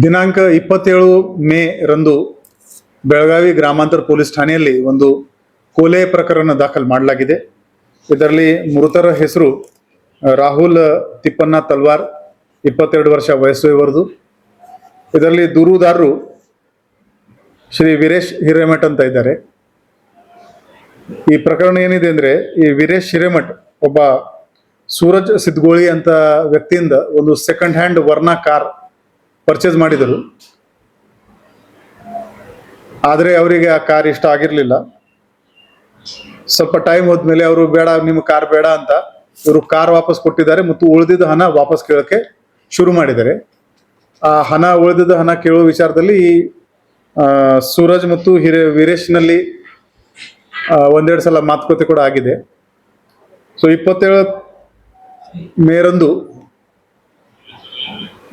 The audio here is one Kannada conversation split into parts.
ದಿನಾಂಕ 27 ಮೇ ರಂದು ಬೆಳಗಾವಿ ಗ್ರಾಮಾಂತರ ಪೊಲೀಸ್ ಠಾಣೆಯಲ್ಲಿ ಒಂದು ಕೊಲೆ ಪ್ರಕರಣ ದಾಖಲು ಮಾಡಲಾಗಿದೆ. ಇದರಲ್ಲಿ ಮೃತರ ಹೆಸರು ರಾಹುಲ್ ತಿಪ್ಪಣ್ಣ ತಲ್ವಾರ್, 22 ವರ್ಷ ವಯಸ್ಸು ಇವರದು. ಇದರಲ್ಲಿ ದೂರುದಾರರು ಶ್ರೀ ವೀರೇಶ್ ಹಿರೇಮಠ್ ಅಂತ ಇದ್ದಾರೆ. ಈ ಪ್ರಕರಣ ಏನಿದೆ ಅಂದ್ರೆ, ಈ ವೀರೇಶ್ ಹಿರೇಮಠ್ ಒಬ್ಬ ಸೂರಜ್ ಸಿದ್ಗೋಳಿ ಅಂತ ವ್ಯಕ್ತಿಯಿಂದ ಒಂದು second hand Verna car purchase ಮಾಡಿದರು. ಆದರೆ ಅವರಿಗೆ ಆ ಕಾರ್ ಇಷ್ಟ ಆಗಿರಲಿಲ್ಲ. ಸ್ವಲ್ಪ ಟೈಮ್ ಹೋದ್ಮೇಲೆ ಅವರು ಬೇಡ, ನಿಮ್ಮ ಕಾರ್ ಬೇಡ ಅಂತ ಇವರು ಕಾರ್ ವಾಪಸ್ ಕೊಟ್ಟಿದ್ದಾರೆ ಮತ್ತು ಉಳಿದಿದ್ದ ಹಣ ವಾಪಸ್ ಕೇಳೋಕೆ ಶುರು ಮಾಡಿದ್ದಾರೆ. ಆ ಉಳಿದಿದ್ದ ಹಣ ಕೇಳುವ ವಿಚಾರದಲ್ಲಿ ಸೂರಜ್ ಮತ್ತು ವೀರೇಶ್ನಲ್ಲಿ ಒಂದೆರಡು ಸಲ ಮಾತುಕತೆ ಕೂಡ ಆಗಿದೆ. ಸೊ 27 ಮೇರಂದು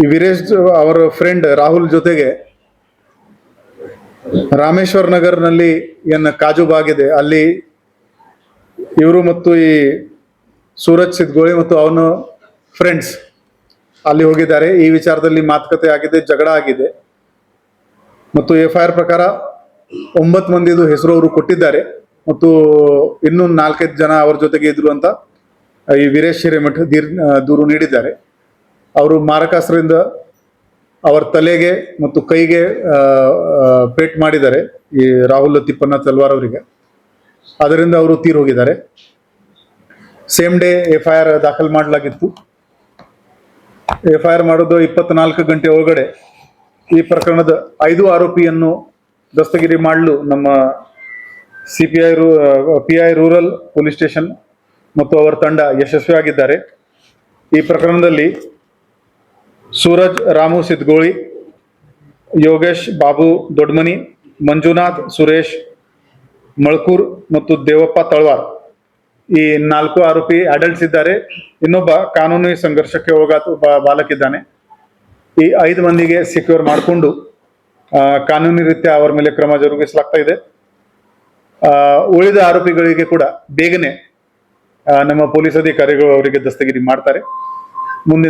ಈ ವೀರೇಶ್ ಅವರ ಫ್ರೆಂಡ್ ರಾಹುಲ್ ಜೊತೆಗೆ ರಾಮೇಶ್ವರ್ ನಗರ್ನಲ್ಲಿ ಕಾಜು ಬಾಗ್ ಇದೆ, ಅಲ್ಲಿ ಇವರು ಮತ್ತು ಈ ಸೂರಜ್ ಸಿದ್ಗೋಳಿ ಮತ್ತು ಅವನ ಫ್ರೆಂಡ್ಸ್ ಅಲ್ಲಿ ಹೋಗಿದ್ದಾರೆ. ಈ ವಿಚಾರದಲ್ಲಿ ಮಾತುಕತೆ ಆಗಿದೆ, ಜಗಳ ಆಗಿದೆ ಮತ್ತು FIR ಪ್ರಕಾರ 9 ಮಂದಿದು ಹೆಸರು ಅವರು ಕೊಟ್ಟಿದ್ದಾರೆ ಮತ್ತು ಇನ್ನೂ 4-5 ಜನ ಅವ್ರ ಜೊತೆಗೆ ಇದ್ರು ಅಂತ ಈ ವೀರೇಶ್ ಹಿರೇಮಠ್ ದೂರು ನೀಡಿದ್ದಾರೆ. ಅವರು ಮಾರಕಾಸ್ತ್ರದಿಂದ ಅವರ ತಲೆಗೆ ಮತ್ತು ಕೈಗೆ ಪೇಟ್ ಮಾಡಿದ್ದಾರೆ ಈ ರಾಹುಲ್ ತಿಪ್ಪಣ್ಣ ತಲ್ವಾರ್ ಅವರಿಗೆ. ಅದರಿಂದ ಅವರು ತೀರ್ ಹೋಗಿದ್ದಾರೆ. ಸೇಮ್ ಡೇ FIR ದಾಖಲು ಮಾಡಲಾಗಿತ್ತು. FIR ಮಾಡೋದು 24 ಗಂಟೆ ಒಳಗಡೆ ಈ ಪ್ರಕರಣದ 5 ಆರೋಪಿಯನ್ನು ದಸ್ತಗಿರಿ ಮಾಡಲು ನಮ್ಮ PI ರೂರಲ್ ಪೊಲೀಸ್ ಸ್ಟೇಷನ್ ಮತ್ತು ಅವರ ತಂಡ ಯಶಸ್ವಿಯಾಗಿದ್ದಾರೆ. ಈ ಪ್ರಕರಣದಲ್ಲಿ ಸೂರಜ್ ರಾಮು ಸಿದ್ಗೋಳಿ, ಯೋಗೇಶ್ ಬಾಬು ದೊಡ್ಮನಿ, ಮಂಜುನಾಥ್ ಸುರೇಶ್ ಮಳ್ಕೂರ್ ಮತ್ತು ದೇವಪ್ಪ ತಳವಾರ್, ಈ 4 ಆರೋಪಿ ಅಡಲ್ಟ್ಸ್ ಇದ್ದಾರೆ. ಇನ್ನೊಬ್ಬ ಕಾನೂನು ಸಂಘರ್ಷಕ್ಕೆ ಒಳಗಾದ ಒಬ್ಬ ಬಾಲಕಿದ್ದಾನೆ. ಈ 5 ಮಂದಿಗೆ ಸೆಕ್ಯೂರ್ ಮಾಡಿಕೊಂಡು ಕಾನೂನಿ ರೀತ್ಯ ಅವರ ಮೇಲೆ ಕ್ರಮ ಜರುಗಿಸಲಾಗ್ತಾ ಇದೆ. ಉಳಿದ ಆರೋಪಿಗಳಿಗೆ ಕೂಡ ಬೇಗನೆ ನಮ್ಮ ಪೊಲೀಸ್ ಅಧಿಕಾರಿಗಳು ಅವರಿಗೆ ದಸ್ತಗಿರಿ ಮಾಡ್ತಾರೆ. ಮುಂದಿನ